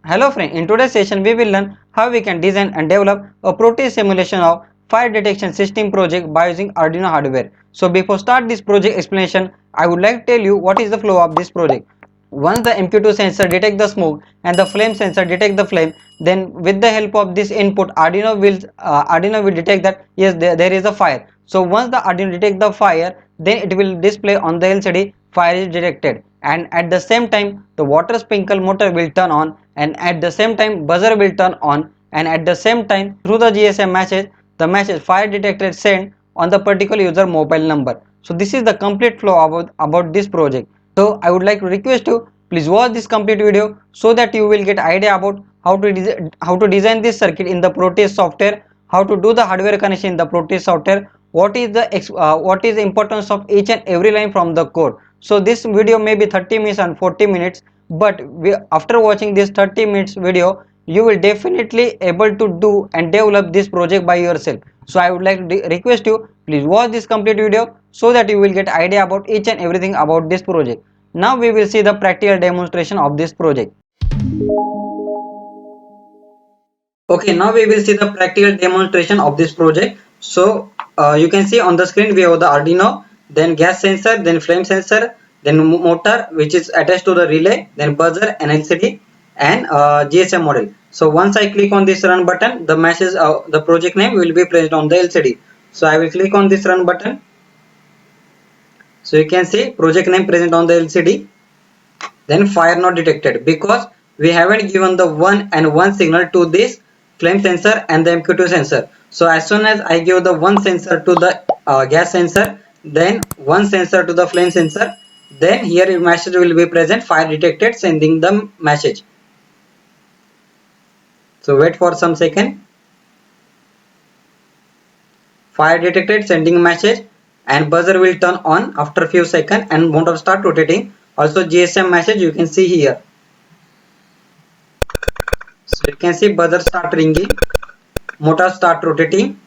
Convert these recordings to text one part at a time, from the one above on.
Hello friend, in today's session we will learn how we can design and develop a Proteus simulation of fire detection system project by using Arduino hardware. So before start this project explanation, I would like to tell you what is the flow of this project. Once the MQ2 sensor detect the smoke and the flame sensor detect the flame, then with the help of this input Arduino will detect that yes there is a fire. So once the Arduino detect the fire, then it will display on the LCD fire is detected, and at the same time the water sprinkle motor will turn on, and at the same time buzzer will turn on, and at the same time through the GSM message the message fire detected sent on the particular user mobile number. So this is the complete flow about this project. So I would like to request you, please watch this complete video so that you will get idea about how to design this circuit in the Proteus software, how to do the hardware connection in the Proteus software, what is the importance of each and every line from the code. So this video may be 30 minutes and 40 minutes, but after watching this 30 minutes video you will definitely able to do and develop this project by yourself. So I would like to request you, please watch this complete video so that you will get idea about each and everything about this project. Now we will see the practical demonstration of this project. Okay, now we will see the practical demonstration of this project. So you can see on the screen we have the Arduino, then gas sensor, then flame sensor, then motor which is attached to the relay, then buzzer and LCD, and GSM model. So once I click on this run button, the message the project name will be placed on the LCD. So I will click on this run button. So you can see project name present on the LCD. Then fire not detected because we haven't given the 1 and 1 signal to this flame sensor and the MQ2 sensor. So as soon as I give the 1 sensor to the gas sensor, then 1 sensor to the flame sensor, then here a message will be present fire detected, sending the message. So wait for some second. Fire detected, sending message, and buzzer will turn on after few seconds and motor start rotating. Also GSM message you can see here. So you can see buzzer start ringing, motor start rotating,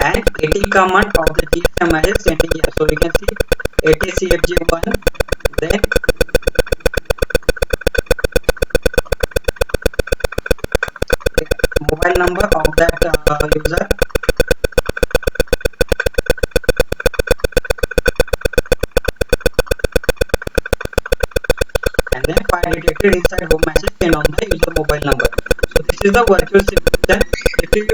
and 80 command of the GSM message sending here. So you can see 80 CFG1, then mobile number of that user, and then fire detected inside home message sent on the user mobile number. So this is the virtual simulation. If you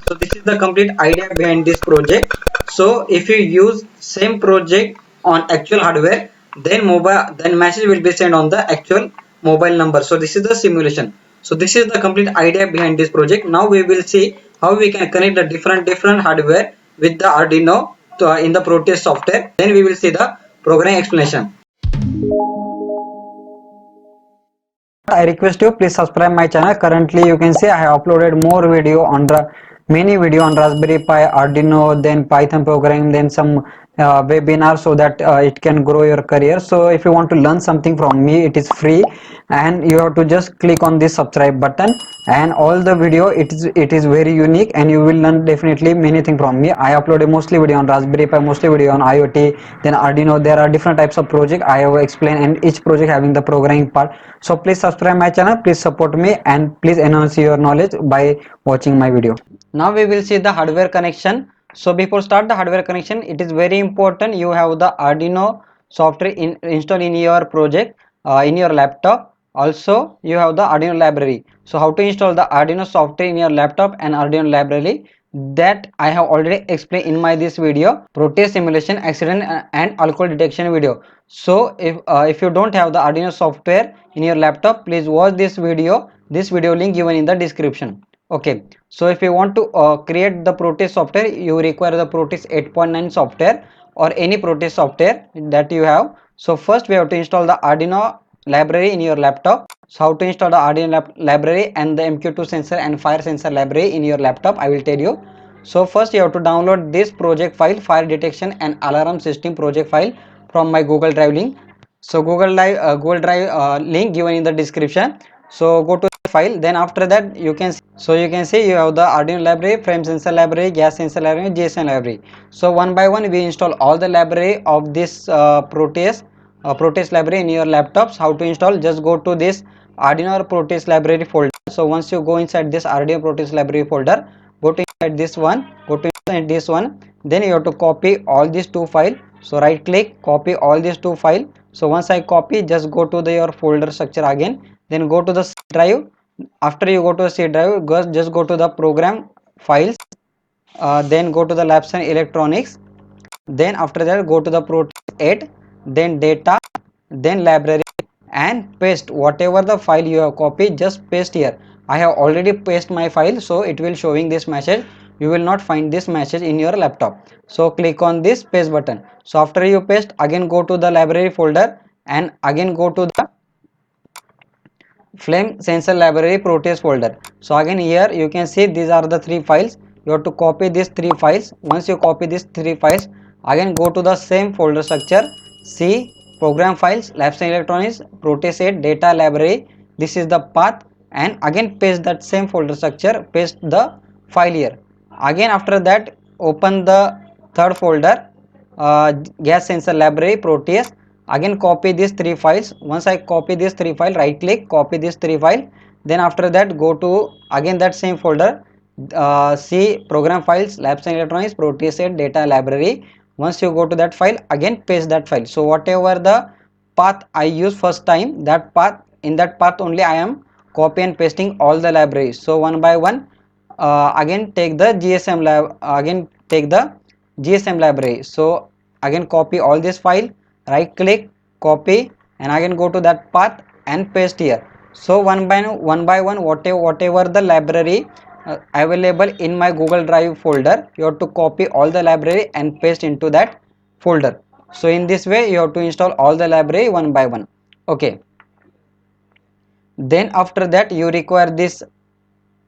so this is the complete idea behind this project. So if you use same project on actual hardware, then message will be sent on the actual mobile number. So this is the simulation. So this is the complete idea behind this project. Now we will see how we can connect the different hardware with the Arduino in the Proteus software. Then we will see the program explanation. I request you, please subscribe my channel. Currently you can see I have uploaded more video on the many video on Raspberry Pi, Arduino, then Python programming, then some webinar, so that it can grow your career. So if you want to learn something from me, it is free, and you have to just click on this subscribe button, and all the video it is very unique, and you will learn definitely many things from me. I uploaded mostly video on Raspberry Pi, mostly video on IoT, then Arduino. There are different types of project I have explained, and each project having the programming part. So please subscribe my channel, please support me, and please enhance your knowledge by watching my video. Now we will see the hardware connection. So before start the hardware connection, it is very important you have the Arduino software installed in your project, in your laptop. Also you have the Arduino library. So how to install the Arduino software in your laptop and Arduino library, that I have already explained in my this video, Proteus simulation accident and alcohol detection video. So if you don't have the Arduino software in your laptop, please watch this video link given in the description. Okay, so if you want to create the Proteus software, you require the Proteus 8.9 software or any Proteus software that you have. So first we have to install the Arduino library in your laptop. So how to install the Arduino library and the MQ2 sensor and fire sensor library in your laptop, I will tell you. So first you have to download this project file, fire detection and alarm system project file, from my Google Drive link. So Google Drive link given in the description. So go to the file, then after that you can see you have the Arduino library, frame sensor library, gas sensor library, JSON library. So one by one we install all the library of this Proteus library in your laptops. How to install? Just go to this Arduino Proteus library folder. So once you go inside this Arduino Proteus library folder, go to inside this one, go to inside this one, then you have to copy all these two files. So right click, copy all these two files. So once I copy, just go to your folder structure again, then go to the C drive. After you go to the C drive, just go to the program files, then go to the labs and electronics, then after that go to the Proteus 8, then data, then library, and paste whatever the file you have copied, just paste here. I have already pasted my file, so it will showing this message. You will not find this message in your laptop. So click on this paste button. So after you paste, again go to the library folder and again go to the flame sensor library Proteus folder. So again here you can see these are the three files. You have to copy these three files. Once you copy these three files, again go to the same folder structure, C program files, labs and electronics, Proteus 8 data library. This is the path, and again paste that same folder structure, paste the file here. Again after that open the third folder, gas sensor library Proteus. Again copy these three files. Once I copy these three files, right click, copy these three files, then after that go to again that same folder, C program files, labs and electronics, Proteus data library. Once you go to that file, again paste that file. So whatever the path I use first time, that path, in that path only I am copy and pasting all the libraries. So one by one, again take the GSM lab, again take the GSM library. So again copy all this file, right click, copy, and again go to that path and paste here. So one by one, whatever the library available in my Google Drive folder, you have to copy all the library and paste into that folder. So in this way you have to install all the library one by one. Okay, then after that you require this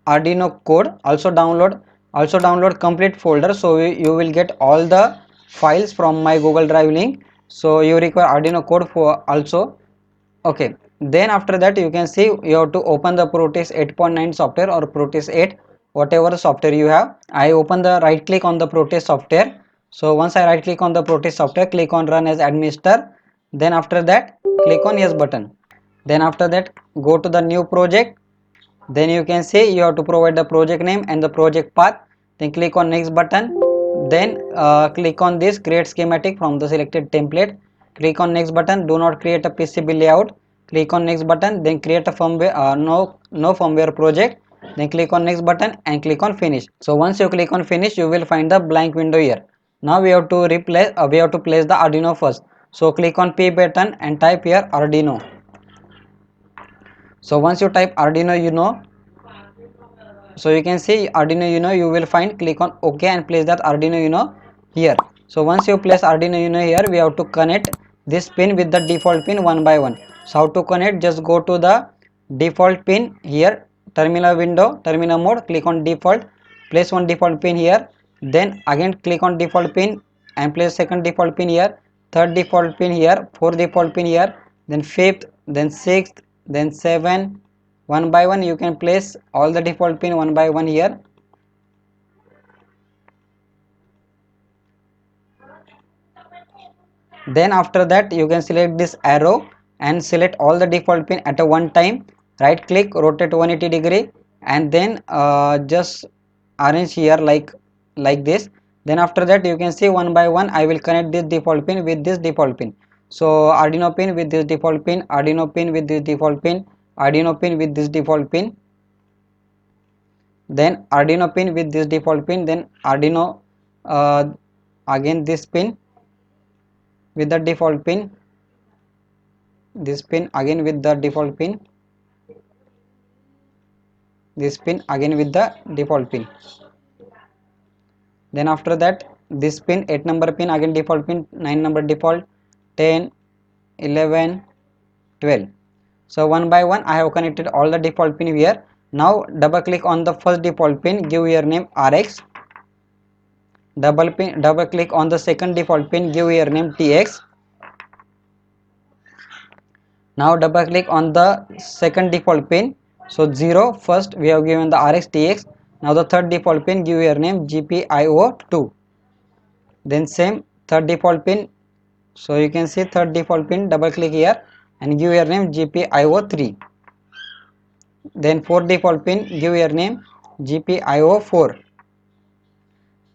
Arduino code. Also download complete folder, so you will get all the files from my Google Drive link. So you require Arduino code for also. Okay, then after that you can see you have to open the Proteus 8.9 software or Proteus 8, whatever software you have. I open the right click on the Proteus software. So once I right click on the Proteus software, click on run as administrator, then after that click on yes button, then after that go to the new project. Then you can see you have to provide the project name and the project path, then click on next button, then click on this create schematic from the selected template, click on next button, do not create a PCB layout, click on next button, then create a firmware, no firmware project, then click on next button and click on finish. So once you click on finish, you will find the blank window here. Now we have to place the Arduino first. So click on P button and type here Arduino. So once you type Arduino, so you can see Arduino you will find, click on OK and place that Arduino here. So once you place Arduino here, we have to connect this pin with the default pin one by one. So how to connect? Just go to the default pin here, terminal window, terminal mode, click on default, place one default pin here, then again click on default pin and place second default pin here, third default pin here, fourth default pin here, then fifth, then sixth, then seven. One by one you can place all the default pin one by one here. Then after that you can select this arrow and select all the default pin at a one time, right click, rotate 180 degree, and then just arrange here like this. Then after that you can see one by one I will connect this default pin with this default pin. So Arduino pin with this default pin, Arduino pin with this default pin, Arduino pin with this default pin, then Arduino pin with this default pin, then Arduino uh, again this pin with the default pin, this pin again with the default pin, this pin again with the default pin. Then after that this pin 8 number pin again default pin, 9 number default, 10, 11, 12. So one by one I have connected all the default pin here. Now double click on the first default pin, give your name RX, double click on the second default pin, give your name TX. Now double click on the second default pin, so 0 first we have given the RxTX. Now the third default pin, give your name GPIO2, then same third default pin, so you can see third default pin, double click here and give your name GPIO3. then 4 default pin, give your name GPIO4,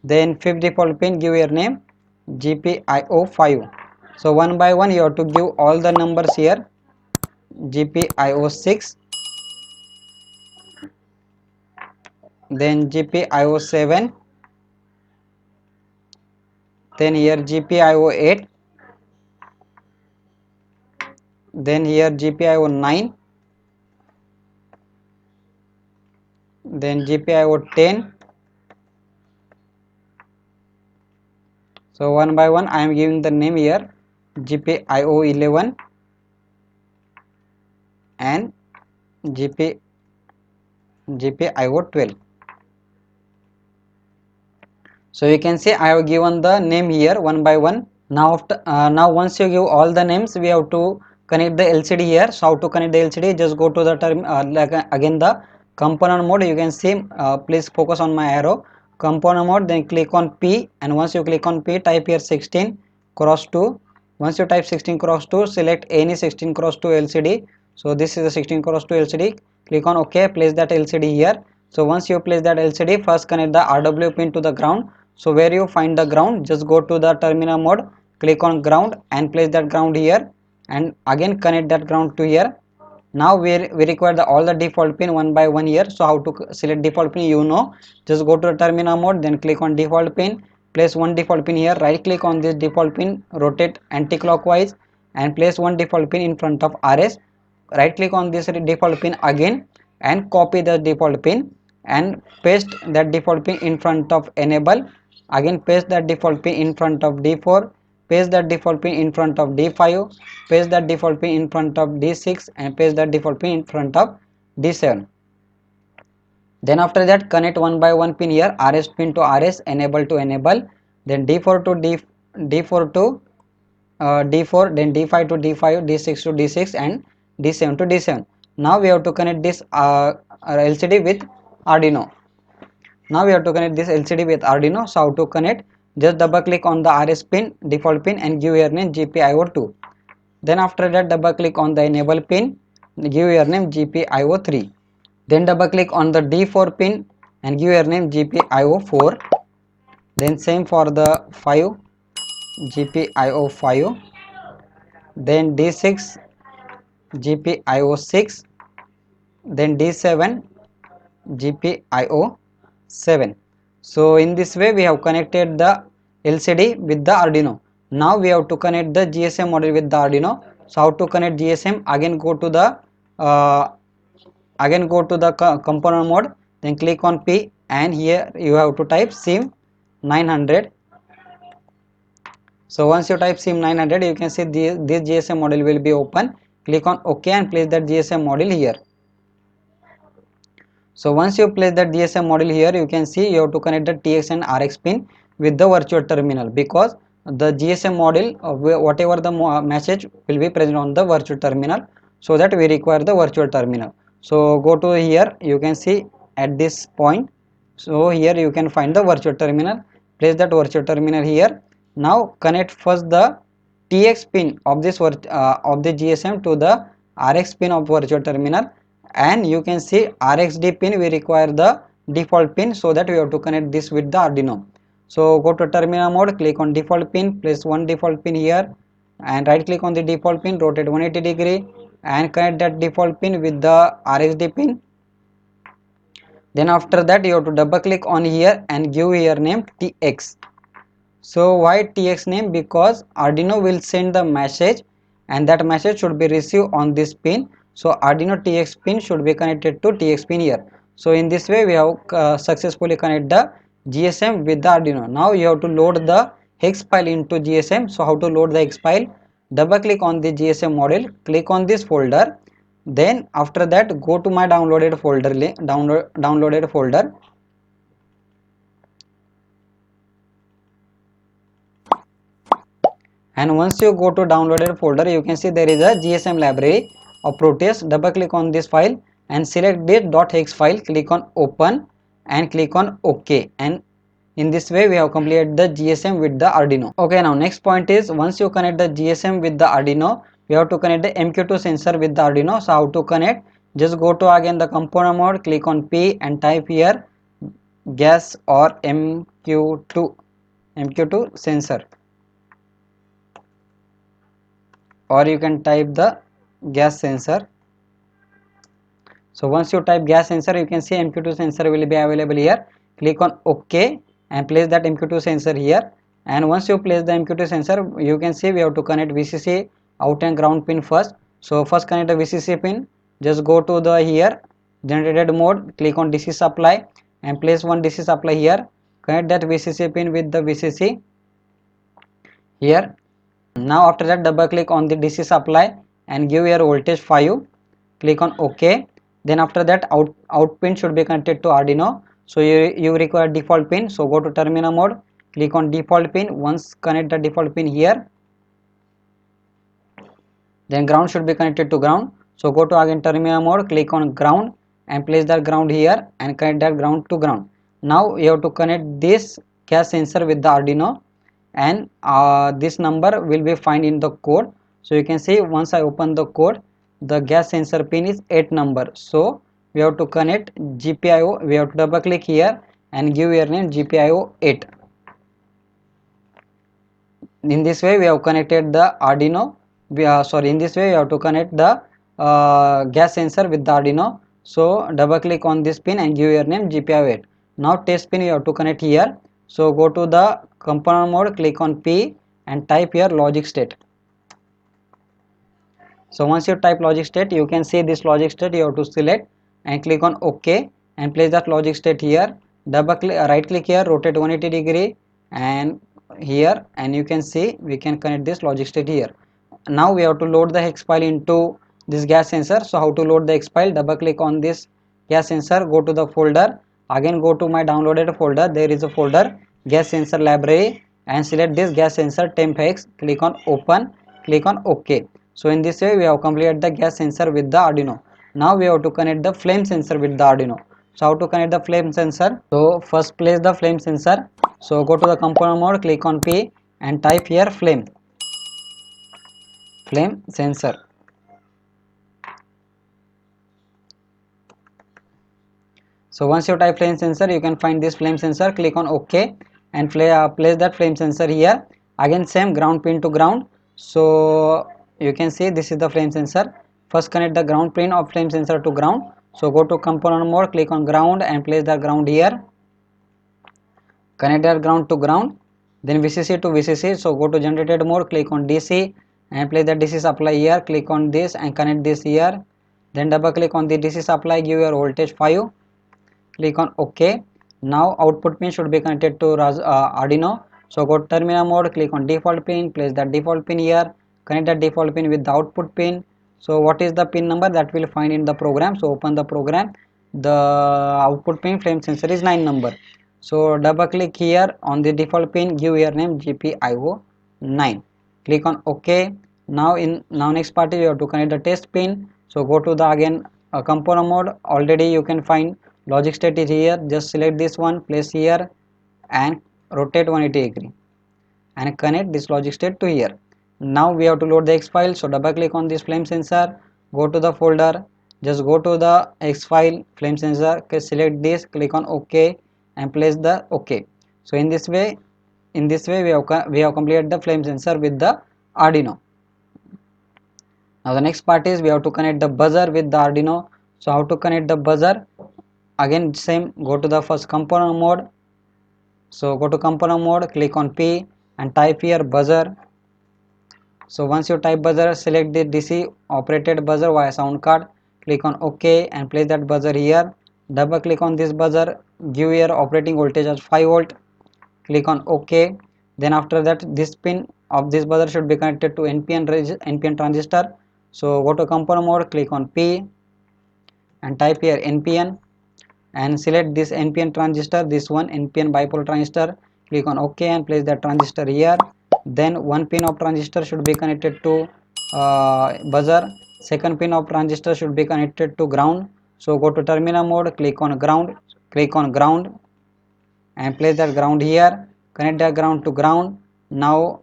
then 5th default pin, give your name GPIO5. So one by one you have to give all the numbers here. GPIO6, then GPIO7, then here GPIO8, then here GPIO9, then GPIO10. So one by one I am giving the name here, GPIO11 and GPIO12. So you can see I have given the name here one by one. Now once you give all the names, we have to connect the LCD here. So how to connect the LCD? Just go to the term again the component mode. You can see, please focus on my arrow. Component mode, then click on P, and once you click on P, type here 16 cross 2. Once you type 16 cross 2, select any 16 cross 2 LCD. So this is the 16 cross 2 LCD. Click on OK, place that LCD here. So once you place that LCD, first connect the RW pin to the ground. So where you find the ground, just go to the terminal mode, click on ground and place that ground here, and again connect that ground to here. Now we require all the default pin one by one here. So how to select default pin, you know, just go to the terminal mode, then click on default pin, place one default pin here, right click on this default pin, rotate anti-clockwise and place one default pin in front of RS. Right click on this default pin again and copy the default pin and paste that default pin in front of enable. Again paste that default pin in front of D4, paste that default pin in front of D5, paste that default pin in front of D6 and paste that default pin in front of D7. Then after that connect one by one pin here, RS pin to RS, enable to enable, then D4 to D4 to D4, then D5 to D5, D6 to D6 and D7 to D7. Now we have to connect this LCD with Arduino. Now we have to connect this LCD with Arduino. So how to connect? Just double click on the RS pin, default pin and give your name GPIO2. Then after that double click on the enable pin, give your name GPIO3. Then double click on the D4 pin and give your name GPIO4. Then same for the 5, GPIO5. Then D6, GPIO6. Then D7, GPIO7. So in this way we have connected the LCD with the Arduino. Now we have to connect the GSM module with the Arduino. So how to connect GSM? Again go to the component mode, then click on P and here you have to type SIM 900. So once you type SIM 900, you can see this GSM module will be open. Click on OK and place that GSM module here. So once you place that GSM module here, you can see you have to connect the TX and RX pin with the virtual terminal, because the GSM module whatever the message will be present on the virtual terminal, so that we require the virtual terminal. So go to here, you can see at this point, so here you can find the virtual terminal, place that virtual terminal here. Now connect first the TX pin of this of the GSM to the RX pin of virtual terminal, and you can see RxD pin we require the default pin, so that we have to connect this with the Arduino. So go to terminal mode, click on default pin, place one default pin here and right click on the default pin, rotate 180 degree and connect that default pin with the RxD pin. Then after that you have to double click on here and give your name TX. So why TX name? Because Arduino will send the message and that message should be received on this pin. So Arduino TX pin should be connected to TX pin here. So in this way we have successfully connected the GSM with the Arduino. Now you have to load the hex file into GSM. So how to load the hex file? Double click on the GSM module, click on this folder. Then after that go to my downloaded folder, downloaded folder. And once you go to downloaded folder, you can see there is a GSM library of Proteus. Double click on this file and select the .hex file, click on open and click on OK, and in this way we have completed the GSM with the Arduino. Okay, now next point is, once you connect the GSM with the Arduino, we have to connect the MQ2 sensor with the Arduino. So how to connect? Just go to again the component mode, click on P and type here gas or MQ2 sensor, or you can type the gas sensor. So once you type gas sensor, you can see MQ2 sensor will be available here. Click on OK and place that MQ2 sensor here. And once you place the MQ2 sensor, you can see we have to connect VCC out and ground pin first. So first connect the VCC pin. Just go to the here generated mode. Click on DC supply and place one DC supply here. Connect that VCC pin with the VCC here. Now after that, double click on the DC supply and give your voltage 5. Click on OK. Then after that, out pin should be connected to Arduino. So you require default pin. So go to terminal mode, click on default pin. Once connect the default pin here, then ground should be connected to ground. So go to again terminal mode, click on ground and place that ground here and connect that ground to ground. Now you have to connect this gas sensor with the Arduino, and this number will be found in the code. So you can see once I open the code, the gas sensor pin is 8 number. So we have to connect GPIO. We have to double click here and give your name GPIO 8. In this way we have connected the Arduino. In this way you have to connect the gas sensor with the Arduino. So double click on this pin and give your name GPIO 8. Now test pin you have to connect here. So go to the component mode, click on P and type here logic state. So once you type logic state, you can see this logic state. You have to select and click on OK and place that logic state here. Double click, right click here, rotate 180 degree and here, and you can see we can connect this logic state here. Now we have to load the hex file into this gas sensor. So how to load the hex file? Double click on this gas sensor, go to the folder, again go to my downloaded folder. There is a folder gas sensor library and select this gas sensor temp hex. Click on open, click on OK. So in this way we have completed the gas sensor with the Arduino. Now we have to connect the flame sensor with the Arduino. So how to connect the flame sensor? So first place the flame sensor. So go to the component mode, click on P and type here flame sensor. So once you type flame sensor, you can find this flame sensor. Click on OK and place that flame sensor here. Again same ground pin to ground. So you can see this is the flame sensor. First connect the ground pin of flame sensor to ground. So go to component mode, click on ground and place the ground here. Connect that ground to ground. Then VCC to VCC. So go to generated mode, click on DC and place the DC supply here. Click on this and connect this here. Then double click on the DC supply, give your voltage 5. Click on OK. Now output pin should be connected to Arduino. So go to terminal mode, click on default pin, place that default pin here, connect that default pin with the output pin. So what is the pin number? That will find in the program. So open the program. The output pin flame sensor is 9 number. So double click here on the default pin, give your name GPIO 9. Click on OK. Now next part is you have to connect the test pin. So go to the again component mode. Already you can find logic state is here. Just select this one, place here and rotate 180 degree and connect this logic state to here. Now we have to load the X file. So double click on this flame sensor, go to the folder, just go to the X file flame sensor, select this, click on OK and place the OK. So in this way we have completed the flame sensor with the Arduino. Now the next part is we have to connect the buzzer with the Arduino. So how to connect the buzzer? Again same, go to the first component mode. So go to component mode, click on P and type here buzzer. So once you type buzzer, select the DC operated buzzer via sound card, click on OK and place that buzzer here. Double click on this buzzer, give your operating voltage as 5 volt, click on OK. Then after that this pin of this buzzer should be connected to NPN transistor. So go to component mode, click on P and type here NPN and select this NPN transistor, this one NPN bipolar transistor. Click on OK and place that transistor here. Then one pin of transistor should be connected to buzzer. Second pin of transistor should be connected to ground. So go to terminal mode, click on ground and place that ground here. Connect that ground to ground. Now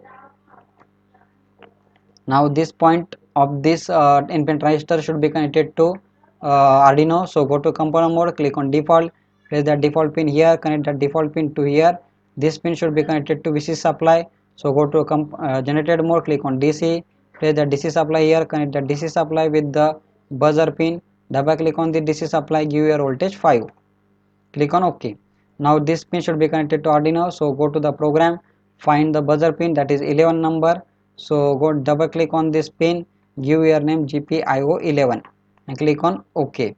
this point of this NPN transistor should be connected to Arduino. So go to component mode, click on default, place that default pin here, connect that default pin to here. This pin should be connected to VC supply. So go to generated mode, click on DC, place the DC supply here, connect the DC supply with the buzzer pin. Double click on the DC supply, give your voltage 5. Click on OK. Now this pin should be connected to Arduino. So go to the program, find the buzzer pin, that is 11 number. So go double click on this pin, give your name GPIO11 and click on OK.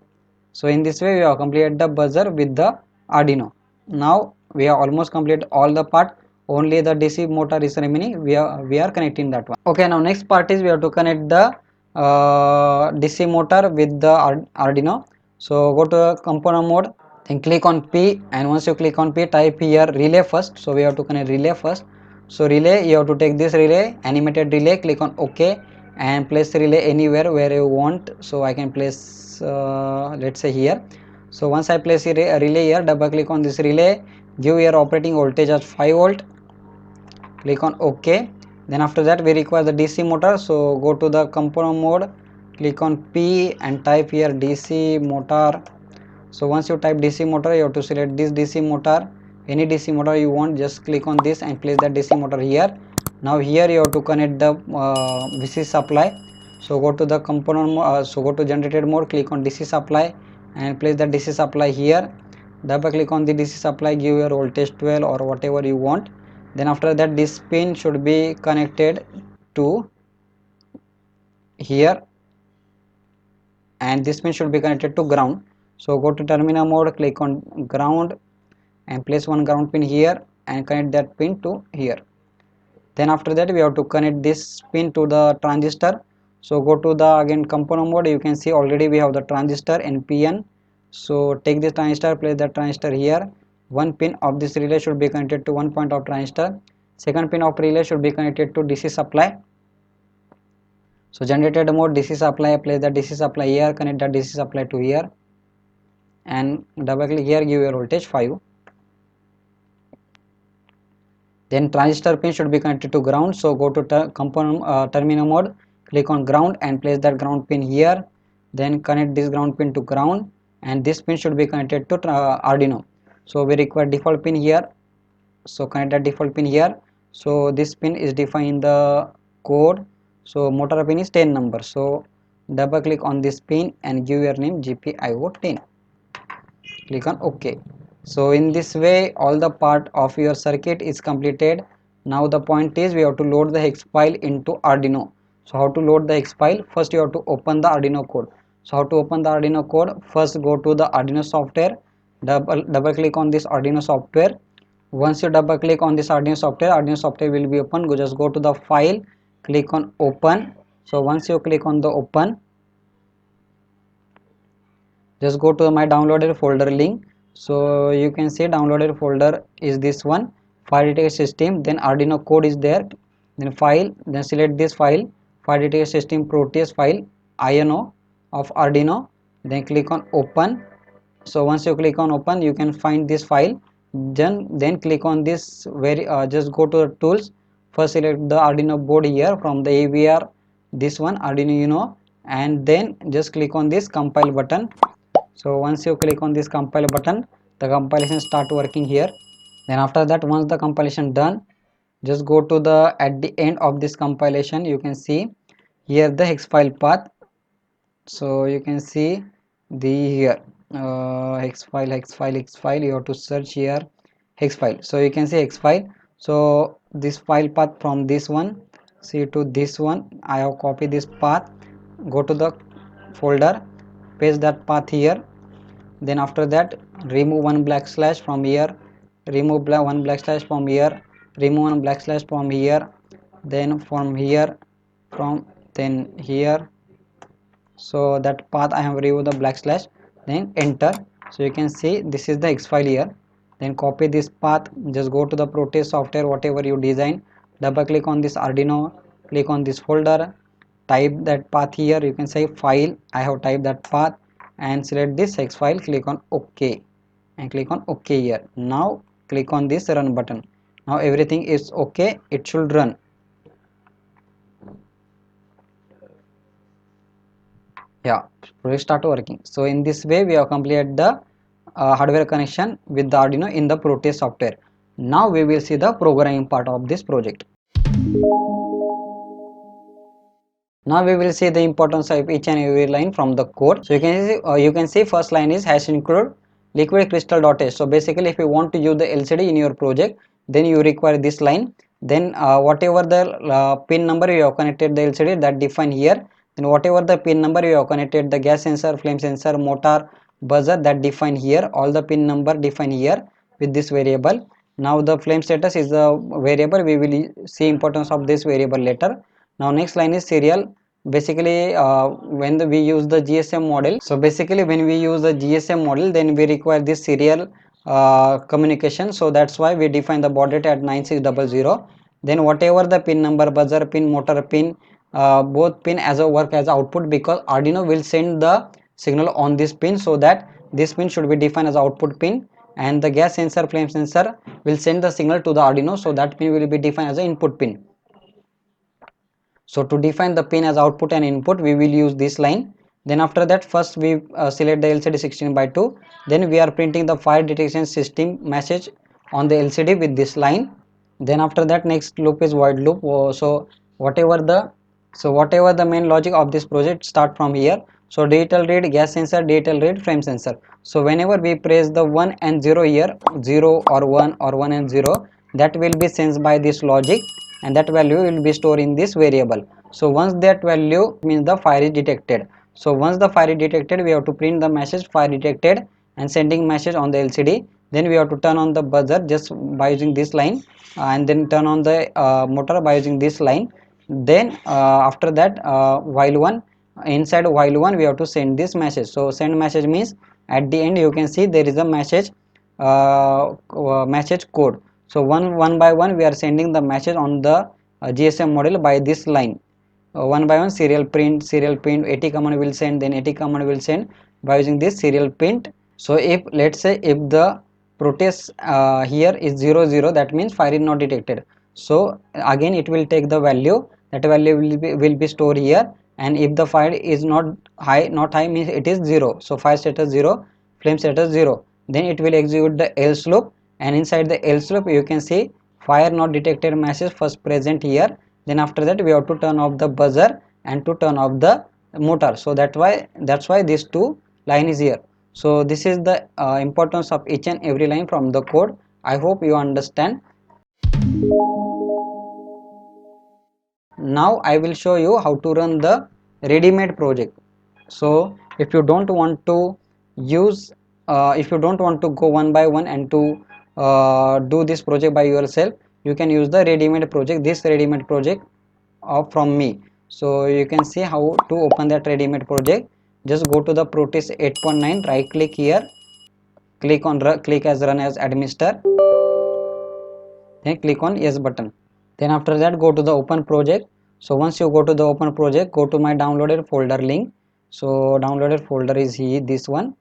So in this way we have completed the buzzer with the Arduino. Now we have almost completed all the part, only the DC motor is remaining. We are connecting that one. Okay, now next part is we have to connect the DC motor with the Arduino. So go to component mode, then click on P, and once you click on P, type here relay first. So we have to connect relay first. So relay, you have to take this relay, animated relay, click on OK and place relay anywhere where you want. So I can place let's say here. So once I place a relay here, double click on this relay, give your operating voltage as 5 volt, click on OK. Then after that we require the DC motor. So go to the component mode, click on P and type here DC motor. So once you type DC motor, you have to select this DC motor, any DC motor you want, just click on this and place the DC motor here. Now here you have to connect the VC supply. So go to the component so go to generated mode, click on DC supply and place the DC supply here. Double click on the DC supply, give your voltage 12 or whatever you want. Then after that this pin should be connected to here and this pin should be connected to ground. So go to terminal mode, click on ground and place one ground pin here and connect that pin to here. Then after that we have to connect this pin to the transistor. So go to the again component mode, you can see already we have the transistor NPN. So take this transistor, place the transistor here. One pin of this relay should be connected to one point of transistor. Second pin of relay should be connected to DC supply. So generated mode, DC supply, place the DC supply here, connect the DC supply to here and double click here, give your voltage 5. Then transistor pin should be connected to ground. So go to component terminal mode, click on ground and place that ground pin here. Then connect this ground pin to ground and this pin should be connected to Arduino. So we require default pin here. So connect the default pin here. So this pin is defined in the code. So motor pin is 10 number. So double click on this pin and give your name GPIO10. Click on OK. So in this way all the part of your circuit is completed. Now the point is we have to load the hex file into Arduino. So how to load the hex file? First you have to open the Arduino code. So how to open the Arduino code? First go to the Arduino software, double click on this Arduino software. Once you double click on this Arduino software will be open. Just go to the file, click on open. So once you click on the open, just go to my downloaded folder link. So you can see downloaded folder is this one, file detail system, then Arduino code is there, then file, then select this file, file detail system Proteus file INO of Arduino, then click on open. So once you click on open you can find this file. Then click on this just go to the tools, first select the Arduino board here from the AVR, this one Arduino Uno, and then just click on this compile button. So once you click on this compile button, the compilation start working here. Then after that, once the compilation done, just go to the at the end of this compilation you can see here the hex file path. So you can see the here hex file, you have to search here hex file. So you can see hex file. So this file path from this one see to this one, I have copied this path, go to the folder, paste that path here. Then after that remove one / from here, remove one / from here, remove one / from here, then from here, from then here. So that path I have removed the /, then enter. So you can see this is the X file here. Then copy this path, just go to the Proteus software whatever you design, double click on this Arduino, click on this folder, type that path here, you can say file, I have typed that path and select this X file, click on OK and click on OK here. Now click on this run button. Now everything is okay, it should run. Yeah, project start working. So in this way we have completed the hardware connection with the Arduino in the Proteus software. Now we will see the programming part of this project. Now we will see the importance of each and every line from the code. So you can see first line is hash include liquid crystal dot h. So basically if you want to use the LCD in your project, then you require this line. Then whatever the pin number you have connected the LCD, that define here. Then whatever the pin number you have connected the gas sensor, flame sensor, motor, buzzer, that define here. All the pin number define here with this variable. Now the flame status is the variable. We will see importance of this variable later. Now next line is serial. Basically we use the GSM model, so basically when we use the GSM model, then we require this serial communication. So that's why we define the baud rate at 9600. Then whatever the pin number, buzzer pin, motor pin, both pin as a work as output, because Arduino will send the signal on this pin, so that this pin should be defined as output pin, and the gas sensor, flame sensor will send the signal to the Arduino, so that pin will be defined as an input pin. So to define the pin as output and input, we will use this line. Then after that, first we select the LCD 16:2. Then we are printing the fire detection system message on the LCD with this line. Then after that, next loop is void loop. So whatever the whatever the main logic of this project start from here. So digital read gas sensor, digital read frame sensor. So whenever we press the 1 and 0 here, 0 or 1 or 1 and 0, that will be sensed by this logic, and that value will be stored in this variable. So once that value means the fire is detected. So once the fire is detected, we have to print the message fire detected and sending message on the LCD. Then we have to turn on the buzzer just by using this line, and then turn on the motor by using this line. Then after that, while one inside while one we have to send this message. So send message means at the end you can see there is a message message code. So one by one we are sending the message on the GSM model by this line. One by one serial print 80 command will send, then 80 command will send by using this serial print. So if let's say if the Proteus here is 00, that means fire is not detected. So again it will take the value, that value will be stored here, and if the fire is not high means it is 0. So fire status 0, flame status 0. Then it will execute the else loop, and inside the else loop you can see fire not detected message first present here. Then after that we have to turn off the buzzer and to turn off the motor. So that's why these two line is here. So this is the importance of each and every line from the code. I hope you understand. Now I will show you how to run the ready-made project. So if you don't want to use if you don't want to go one by one and to do this project by yourself, you can use the ready-made project, this ready-made project from me. So you can see how to open that ready-made project. Just go to the Proteus 8.9, right click here, click as run as administrator, then click on yes button. Then after that go to the open project. So once you go to the open project, go to my downloaded folder link. So downloaded folder is here, this one.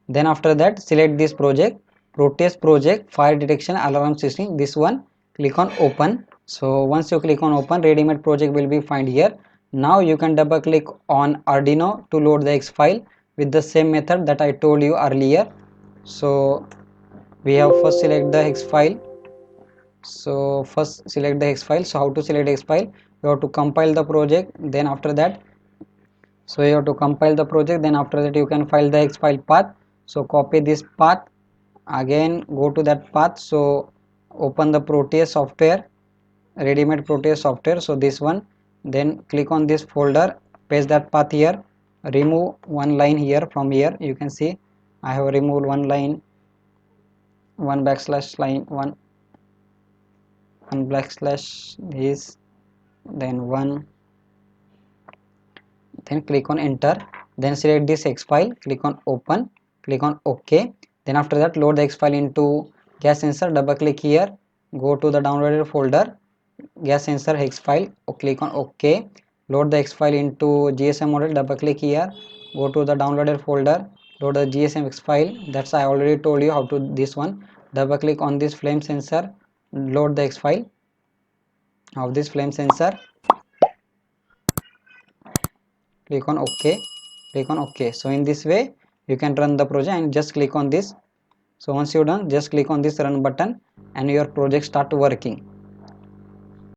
Then after that select this project, Proteus project fire detection alarm system, this one. Click on open. So once you click on open, ready-made project will be find here. Now you can double click on Arduino to load the X file with the same method that I told you earlier. So we have first select the hex file. So first select the hex file. So how to select hex file? You have to compile the project. Then after that, so you have to compile the project. Then after that you can file the hex file path. So copy this path, again go to that path. So open the Proteus software, ready-made Proteus software. So this one, then click on this folder, paste that path here, remove one line here from here. You can see I have removed one line, one backslash line, one backslash this, then one, then click on enter, then select this X file, click on open, click on OK. Then after that load the X file into gas sensor, double click here, go to the downloaded folder, gas sensor hex file, click on OK. Load the X file into GSM model, double click here, go to the downloaded folder, load the GSM X file. That's I already told you how to this one. Double click on this flame sensor, load the X file of this flame sensor, click on OK. click on OK. So in this way you can run the project, and just click on this. So once you're done, just click on this run button and your project start working.